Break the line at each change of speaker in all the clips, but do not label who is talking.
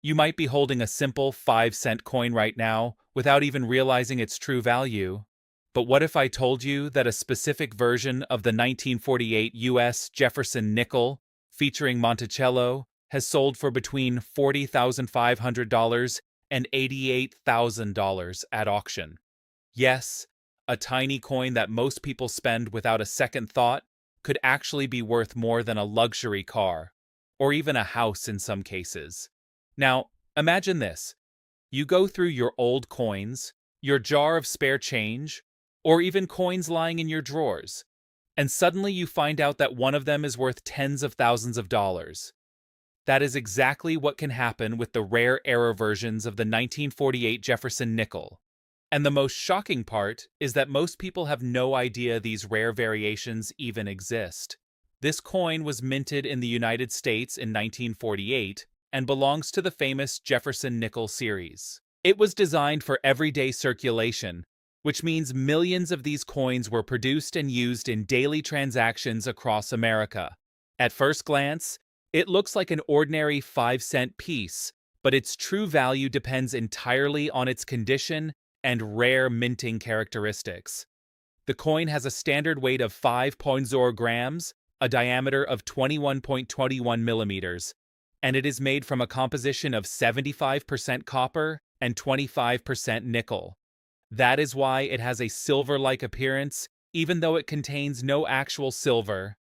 You might be holding a simple 5-cent coin right now without even realizing its true value. But what if I told you that a specific version of the 1948 U.S. Jefferson Nickel, featuring Monticello, has sold for between $40,500 and $88,000 at auction? Yes, a tiny coin that most people spend without a second thought could actually be worth more than a luxury car, or even a house in some cases. Now, imagine this. You go through your old coins, your jar of spare change, or even coins lying in your drawers, and suddenly you find out that one of them is worth tens of thousands of dollars. That is exactly what can happen with the rare error versions of the 1948 Jefferson Nickel. And the most shocking part is that most people have no idea these rare variations even exist. This coin was minted in the United States in 1948 and belongs to the famous Jefferson Nickel series. It was designed for everyday circulation, which means millions of these coins were produced and used in daily transactions across America. At first glance, it looks like an ordinary 5-cent piece, but its true value depends entirely on its condition and rare minting characteristics. The coin has a standard weight of 5.0 grams, a diameter of 21.21 millimeters, and it is made from a composition of 75% copper and 25% nickel. That is why it has a silver-like appearance, even though it contains no actual silver.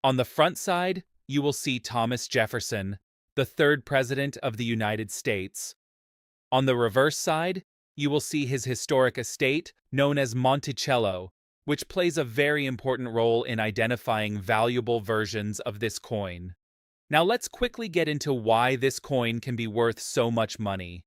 On the front side, you will see Thomas Jefferson, the third president of the United States. On the reverse side, you will see his historic estate, known as Monticello, which plays a very important role in identifying valuable versions of this coin. Now let's quickly get into why this coin can be worth so much money.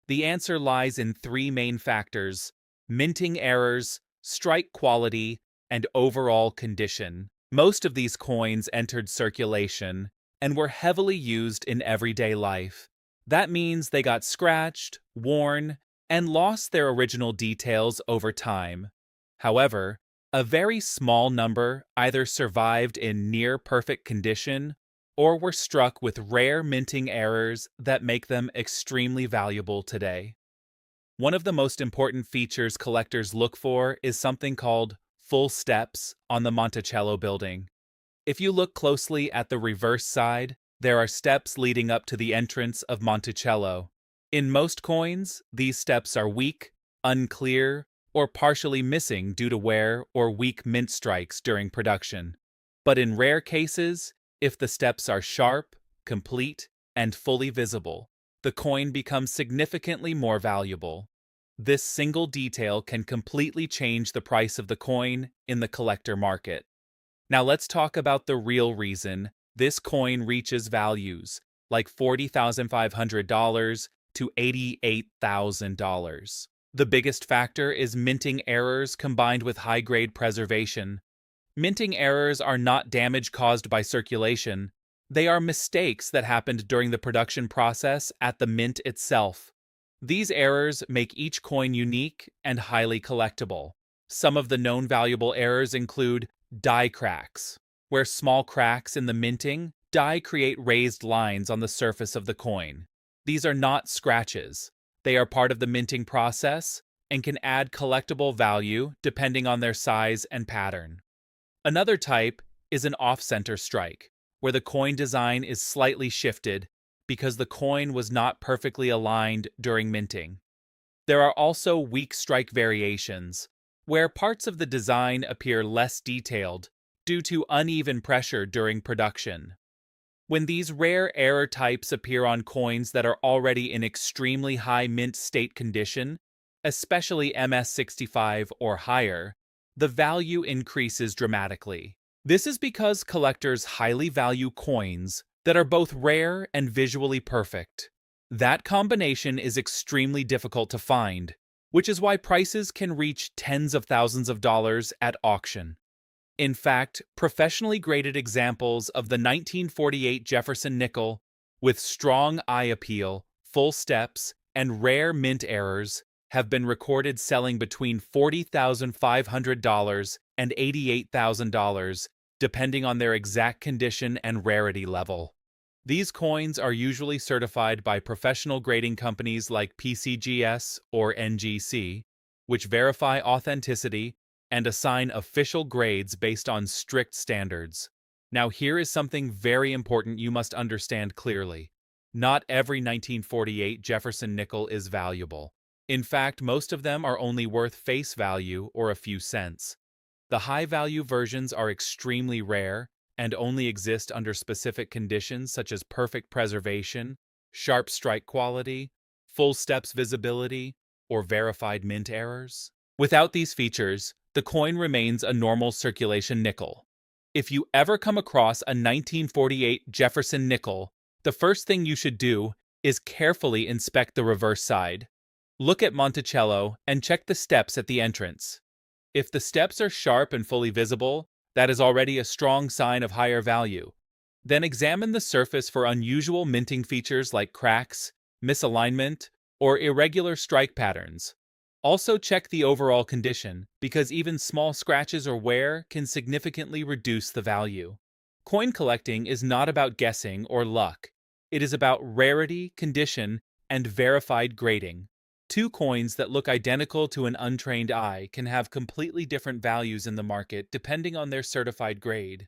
The answer lies in three main factors: minting errors, strike quality, and overall condition. Most of these coins entered circulation and were heavily used in everyday life. That means they got scratched, worn, and lost their original details over time. However, a very small number either survived in near-perfect condition or were struck with rare minting errors that make them extremely valuable today. One of the most important features collectors look for is something called full steps on the Monticello building. If you look closely at the reverse side, there are steps leading up to the entrance of Monticello. In most coins, these steps are weak, unclear, or partially missing due to wear or weak mint strikes during production. But in rare cases, if the steps are sharp, complete, and fully visible, the coin becomes significantly more valuable. This single detail can completely change the price of the coin in the collector market. Now let's talk about the real reason this coin reaches values like $40,500 to $88,000. The biggest factor is minting errors combined with high-grade preservation. Minting errors are not damage caused by circulation. They are mistakes that happened during the production process at the mint itself. These errors make each coin unique and highly collectible. Some of the known valuable errors include die cracks, where small cracks in the minting die create raised lines on the surface of the coin. These are not scratches. They are part of the minting process and can add collectible value depending on their size and pattern. Another type is an off-center strike, where the coin design is slightly shifted because the coin was not perfectly aligned during minting. There are also weak strike variations, where parts of the design appear less detailed due to uneven pressure during production. When these rare error types appear on coins that are already in extremely high mint state condition, especially MS65 or higher, the value increases dramatically. This is because collectors highly value coins that are both rare and visually perfect. That combination is extremely difficult to find, which is why prices can reach tens of thousands of dollars at auction. In fact, professionally graded examples of the 1948 Jefferson Nickel, with strong eye appeal, full steps, and rare mint errors, have been recorded selling between $40,500 and $88,000, depending on their exact condition and rarity level. These coins are usually certified by professional grading companies like PCGS or NGC, which verify authenticity and assign official grades based on strict standards. Now, here is something very important you must understand clearly. Not every 1948 Jefferson nickel is valuable. In fact, most of them are only worth face value or a few cents. The high-value versions are extremely rare and only exist under specific conditions such as perfect preservation, sharp strike quality, full steps visibility, or verified mint errors. Without these features, the coin remains a normal circulation nickel. If you ever come across a 1948 Jefferson nickel, the first thing you should do is carefully inspect the reverse side. Look at Monticello and check the steps at the entrance. If the steps are sharp and fully visible, that is already a strong sign of higher value. Then examine the surface for unusual minting features like cracks, misalignment, or irregular strike patterns. Also check the overall condition, because even small scratches or wear can significantly reduce the value. Coin collecting is not about guessing or luck. It is about rarity, condition, and verified grading. Two coins that look identical to an untrained eye can have completely different values in the market depending on their certified grade.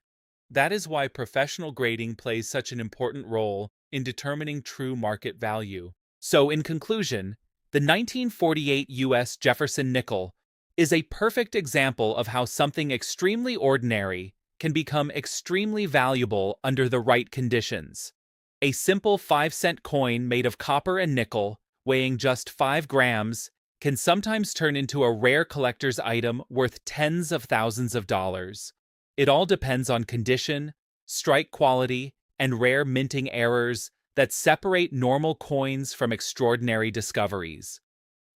That is why professional grading plays such an important role in determining true market value. So, in conclusion, the 1948 U.S. Jefferson nickel is a perfect example of how something extremely ordinary can become extremely valuable under the right conditions. A simple 5-cent coin made of copper and nickel, weighing just 5 grams, can sometimes turn into a rare collector's item worth tens of thousands of dollars. It all depends on condition, strike quality, and rare minting errors that separate normal coins from extraordinary discoveries.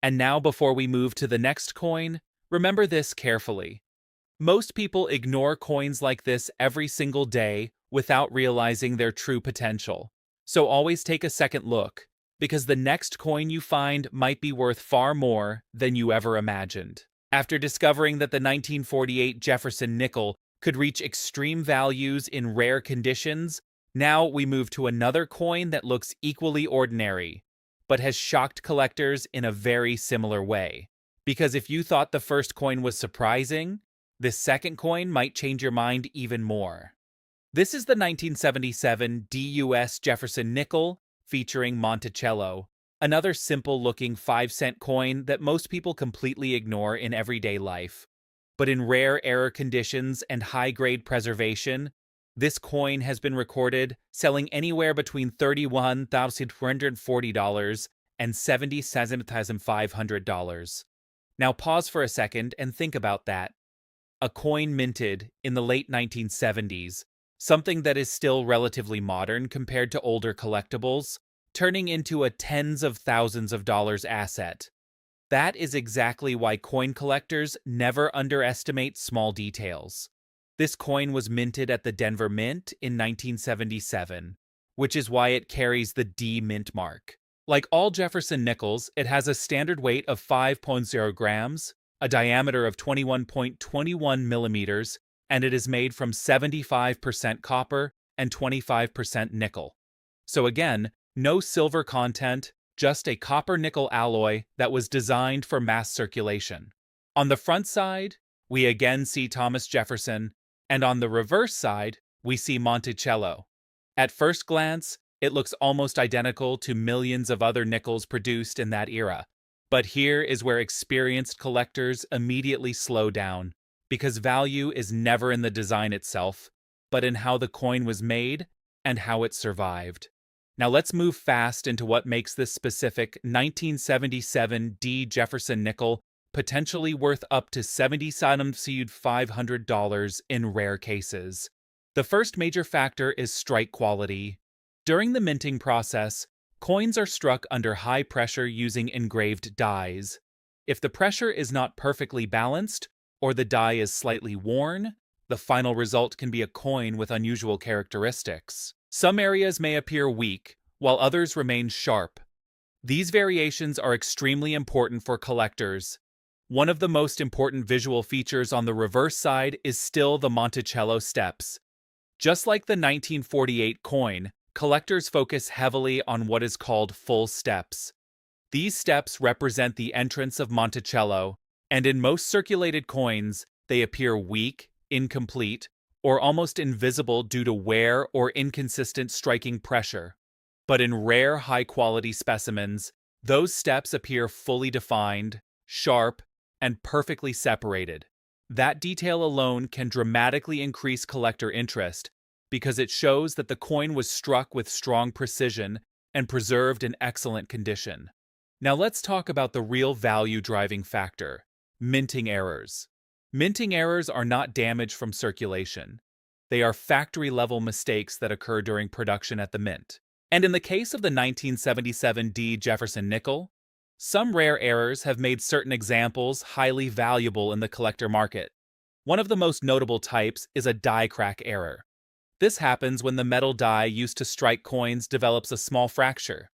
And now, before we move to the next coin, remember this carefully. Most people ignore coins like this every single day without realizing their true potential. So always take a second look, because the next coin you find might be worth far more than you ever imagined. After discovering that the 1948 Jefferson nickel could reach extreme values in rare conditions, now we move to another coin that looks equally ordinary, but has shocked collectors in a very similar way. Because if you thought the first coin was surprising, this second coin might change your mind even more. This is the 1977 DUS Jefferson nickel featuring Monticello, another simple-looking 5-cent coin that most people completely ignore in everyday life. But in rare error conditions and high-grade preservation, this coin has been recorded selling anywhere between $31,240 and $77,500. Now pause for a second and think about that. A coin minted in the late 1970s, something that is still relatively modern compared to older collectibles, turning into a tens of thousands of dollars asset. That is exactly why coin collectors never underestimate small details. This coin was minted at the Denver Mint in 1977, which is why it carries the D Mint mark. Like all Jefferson nickels, it has a standard weight of 5.0 grams, a diameter of 21.21 millimeters, and it is made from 75% copper and 25% nickel. So again, no silver content, just a copper-nickel alloy that was designed for mass circulation. On the front side, we again see Thomas Jefferson, and on the reverse side, we see Monticello. At first glance, it looks almost identical to millions of other nickels produced in that era. But here is where experienced collectors immediately slow down, because value is never in the design itself, but in how the coin was made and how it survived. Now let's move fast into what makes this specific 1977 D Jefferson nickel potentially worth up to $77,500 in rare cases. The first major factor is strike quality. During the minting process, coins are struck under high pressure using engraved dies. If the pressure is not perfectly balanced, or the die is slightly worn, the final result can be a coin with unusual characteristics. Some areas may appear weak, while others remain sharp. These variations are extremely important for collectors. One of the most important visual features on the reverse side is still the Monticello steps. Just like the 1948 coin, collectors focus heavily on what is called full steps. These steps represent the entrance of Monticello, and in most circulated coins, they appear weak, incomplete, or almost invisible due to wear or inconsistent striking pressure. But in rare, high-quality specimens, those steps appear fully defined, sharp, and perfectly separated. That detail alone can dramatically increase collector interest because it shows that the coin was struck with strong precision and preserved in excellent condition. Now let's talk about the real value-driving factor: minting errors. Minting errors are not damage from circulation. They are factory-level mistakes that occur during production at the mint. And in the case of the 1977 D. Jefferson Nickel, some rare errors have made certain examples highly valuable in the collector market. One of the most notable types is a die crack error. This happens when the metal die used to strike coins develops a small fracture.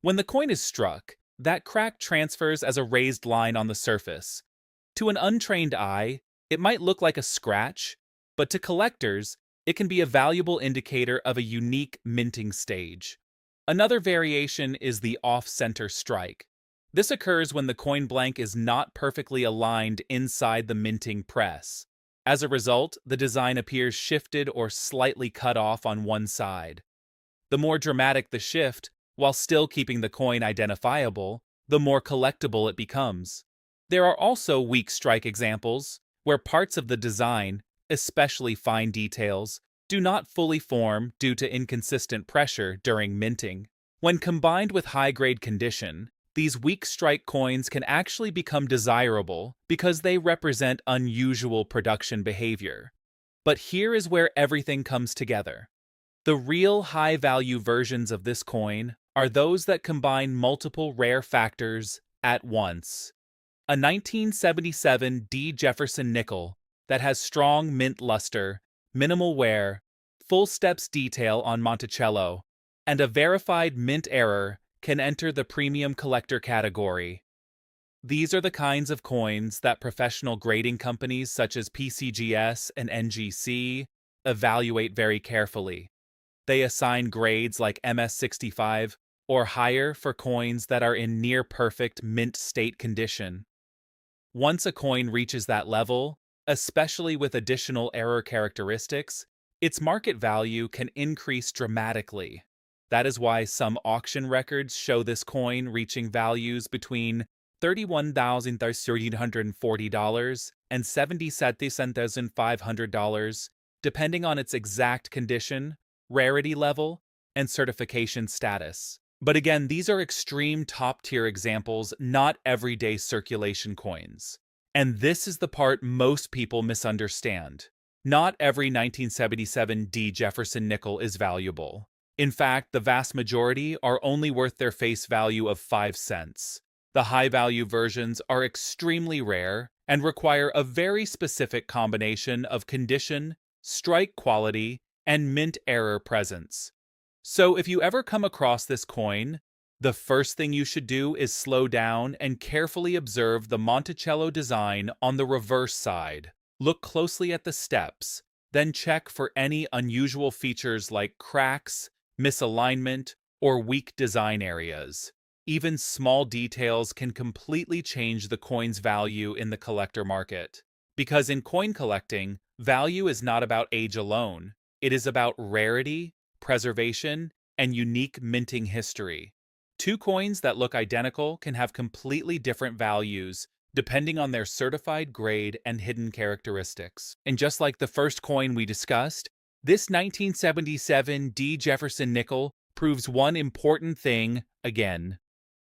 When the coin is struck, that crack transfers as a raised line on the surface. To an untrained eye, it might look like a scratch, but to collectors, it can be a valuable indicator of a unique minting stage. Another variation is the off-center strike. This occurs when the coin blank is not perfectly aligned inside the minting press. As a result, the design appears shifted or slightly cut off on one side. The more dramatic the shift, while still keeping the coin identifiable, the more collectible it becomes. There are also weak strike examples, where parts of the design, especially fine details, do not fully form due to inconsistent pressure during minting. When combined with high-grade condition, these weak strike coins can actually become desirable because they represent unusual production behavior. But here is where everything comes together. The real high-value versions of this coin are those that combine multiple rare factors at once. A 1977 D. Jefferson Nickel that has strong mint luster, minimal wear, full steps detail on Monticello, and a verified mint error can enter the premium collector category. These are the kinds of coins that professional grading companies such as PCGS and NGC evaluate very carefully. They assign grades like MS65 or higher for coins that are in near-perfect mint state condition. Once a coin reaches that level, especially with additional error characteristics, its market value can increase dramatically. That is why some auction records show this coin reaching values between $31,340 and $77,500, depending on its exact condition, rarity level, and certification status. But again, these are extreme top-tier examples, not everyday circulation coins. And this is the part most people misunderstand. Not every 1977 D. Jefferson Nickel is valuable. In fact, the vast majority are only worth their face value of 5 cents. The high-value versions are extremely rare and require a very specific combination of condition, strike quality, and mint error presence. So if you ever come across this coin, the first thing you should do is slow down and carefully observe the Monticello design on the reverse side. Look closely at the steps, then check for any unusual features like cracks, misalignment, or weak design areas. Even small details can completely change the coin's value in the collector market. Because in coin collecting, value is not about age alone. It is about rarity, preservation, and unique minting history. Two coins that look identical can have completely different values depending on their certified grade and hidden characteristics. And just like the first coin we discussed, this 1977 D. Jefferson Nickel proves one important thing again.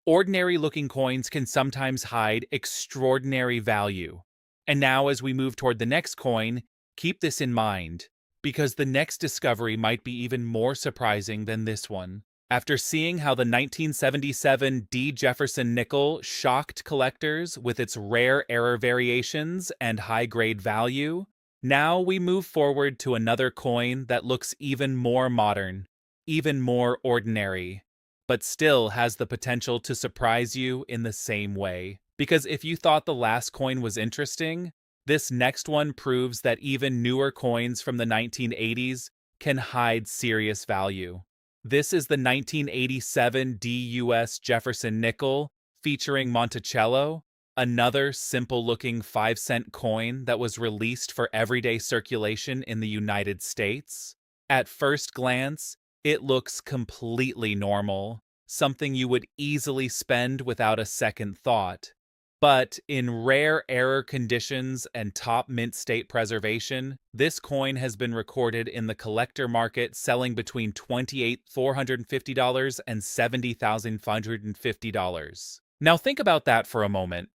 Ordinary-looking coins can sometimes hide extraordinary value. And now as we move toward the next coin, keep this in mind, because the next discovery might be even more surprising than this one. After seeing how the 1977 D. Jefferson Nickel shocked collectors with its rare error variations and high-grade value, now we move forward to another coin that looks even more modern, even more ordinary, but still has the potential to surprise you in the same way. Because if you thought the last coin was interesting, this next one proves that even newer coins from the 1980s can hide serious value. This is the 1987 DUS Jefferson Nickel featuring Monticello, another simple-looking 5-cent coin that was released for everyday circulation in the United States. At first glance, it looks completely normal, something you would easily spend without a second thought. But in rare error conditions and top mint state preservation, this coin has been recorded in the collector market selling between $28,450 and $70,550. Now think about that for a moment.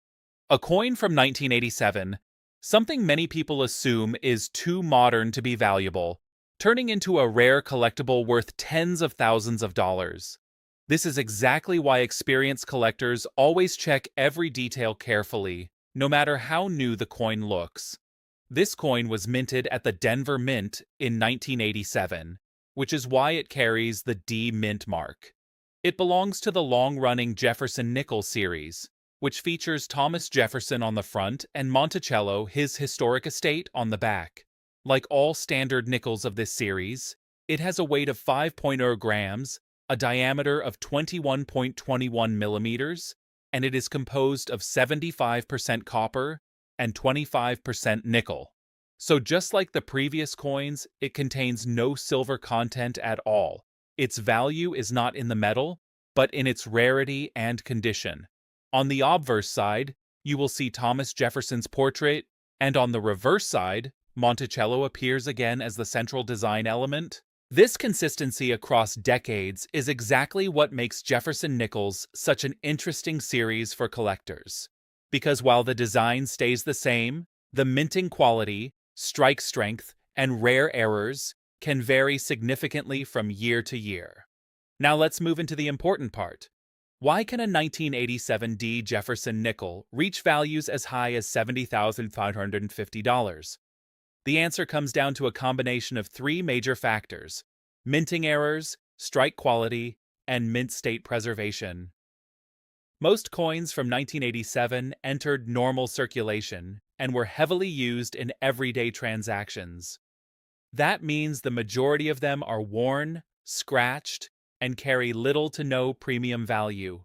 A coin from 1987, something many people assume is too modern to be valuable, turning into a rare collectible worth tens of thousands of dollars. This is exactly why experienced collectors always check every detail carefully, no matter how new the coin looks. This coin was minted at the Denver Mint in 1987, which is why it carries the D Mint mark. It belongs to the long-running Jefferson Nickel series, which features Thomas Jefferson on the front and Monticello, his historic estate, on the back. Like all standard nickels of this series, it has a weight of 5.0 grams, a diameter of 21.21 millimeters, and it is composed of 75% copper and 25% nickel. So just like the previous coins, it contains no silver content at all. Its value is not in the metal, but in its rarity and condition. On the obverse side, you will see Thomas Jefferson's portrait, and on the reverse side, Monticello appears again as the central design element. This consistency across decades is exactly what makes Jefferson Nickels such an interesting series for collectors. Because while the design stays the same, the minting quality, strike strength, and rare errors can vary significantly from year to year. Now let's move into the important part. Why can a 1987 D Jefferson Nickel reach values as high as $70,550? The answer comes down to a combination of three major factors: minting errors, strike quality, and mint state preservation. Most coins from 1987 entered normal circulation and were heavily used in everyday transactions. That means the majority of them are worn, scratched, and carry little to no premium value.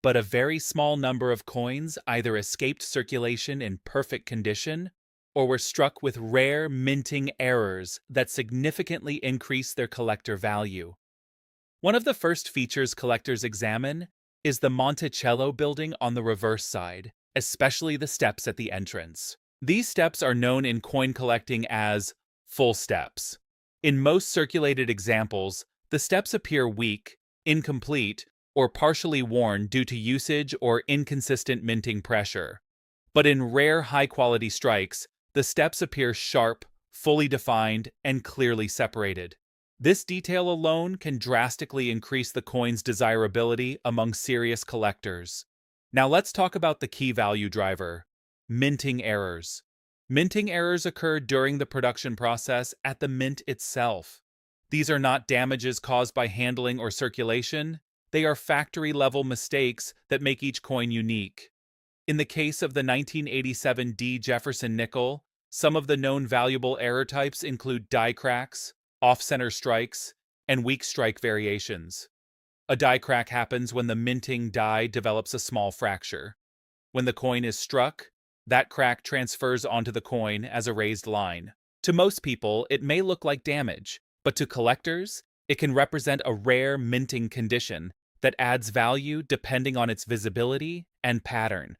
But a very small number of coins either escaped circulation in perfect condition or were struck with rare minting errors that significantly increase their collector value. One of the first features collectors examine is the Monticello building on the reverse side, especially the steps at the entrance. These steps are known in coin collecting as full steps. In most circulated examples, the steps appear weak, incomplete, or partially worn due to usage or inconsistent minting pressure. But in rare high-quality strikes, the steps appear sharp, fully defined, and clearly separated. This detail alone can drastically increase the coin's desirability among serious collectors. Now let's talk about the key value driver: minting errors. Minting errors occur during the production process at the mint itself. These are not damages caused by handling or circulation. They are factory-level mistakes that make each coin unique. In the case of the 1987 D Jefferson Nickel, some of the known valuable error types include die cracks, off-center strikes, and weak strike variations. A die crack happens when the minting die develops a small fracture. When the coin is struck, that crack transfers onto the coin as a raised line. To most people, it may look like damage, but to collectors, it can represent a rare minting condition that adds value depending on its visibility and pattern.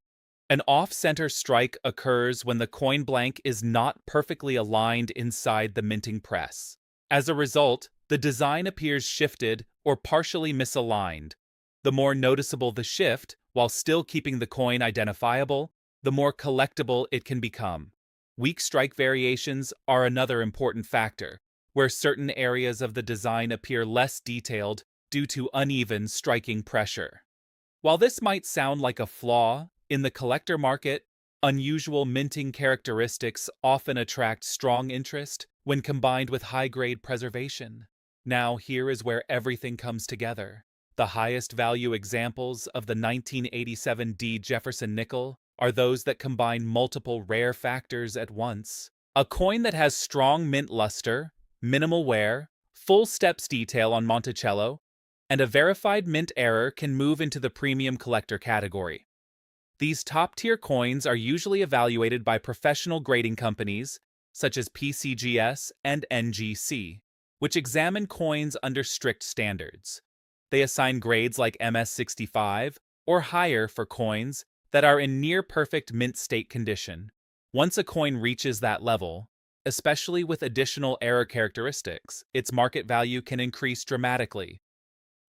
An off-center strike occurs when the coin blank is not perfectly aligned inside the minting press. As a result, the design appears shifted or partially misaligned. The more noticeable the shift, while still keeping the coin identifiable, the more collectible it can become. Weak strike variations are another important factor, where certain areas of the design appear less detailed due to uneven striking pressure. While this might sound like a flaw, in the collector market, unusual minting characteristics often attract strong interest when combined with high-grade preservation. Now, here is where everything comes together. The highest value examples of the 1987 D Jefferson Nickel are those that combine multiple rare factors at once. A coin that has strong mint luster, minimal wear, full steps detail on Monticello, and a verified mint error can move into the premium collector category. These top-tier coins are usually evaluated by professional grading companies such as PCGS and NGC, which examine coins under strict standards. They assign grades like MS65 or higher for coins that are in near-perfect mint state condition. Once a coin reaches that level, especially with additional error characteristics, its market value can increase dramatically.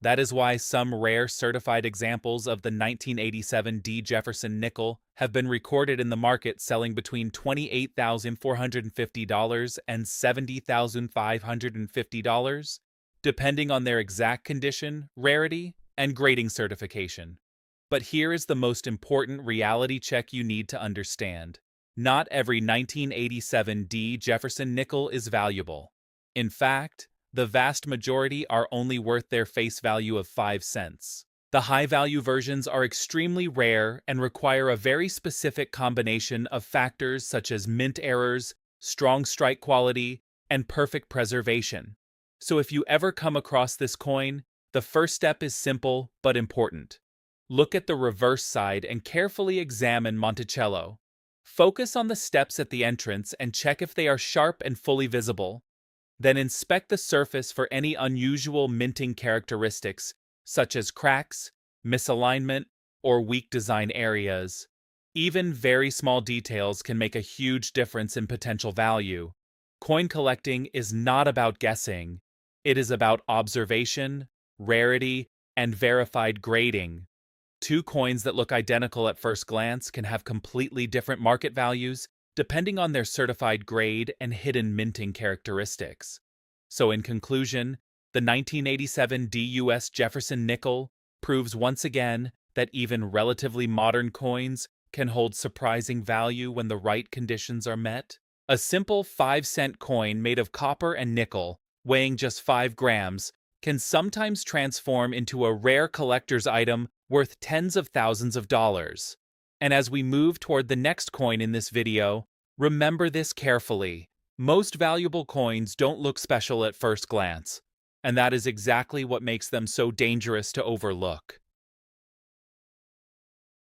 That is why some rare certified examples of the 1987 D. Jefferson Nickel have been recorded in the market selling between $28,450 and $70,550, depending on their exact condition, rarity, and grading certification. But here is the most important reality check you need to understand. Not every 1987 D. Jefferson Nickel is valuable. In fact, the vast majority are only worth their face value of 5 cents. The high-value versions are extremely rare and require a very specific combination of factors such as mint errors, strong strike quality, and perfect preservation. So if you ever come across this coin, the first step is simple but important. Look at the reverse side and carefully examine Monticello. Focus on the steps at the entrance and check if they are sharp and fully visible. Then inspect the surface for any unusual minting characteristics, such as cracks, misalignment, or weak design areas. Even very small details can make a huge difference in potential value. Coin collecting is not about guessing. It is about observation, rarity, and verified grading. Two coins that look identical at first glance can have completely different market values depending on their certified grade and hidden minting characteristics. So in conclusion, the 1987 D.U.S. Jefferson Nickel proves once again that even relatively modern coins can hold surprising value when the right conditions are met. A simple 5-cent coin made of copper and nickel, weighing just 5 grams, can sometimes transform into a rare collector's item worth tens of thousands of dollars. And as we move toward the next coin in this video, remember this carefully. Most valuable coins don't look special at first glance, and that is exactly what makes them so dangerous to overlook.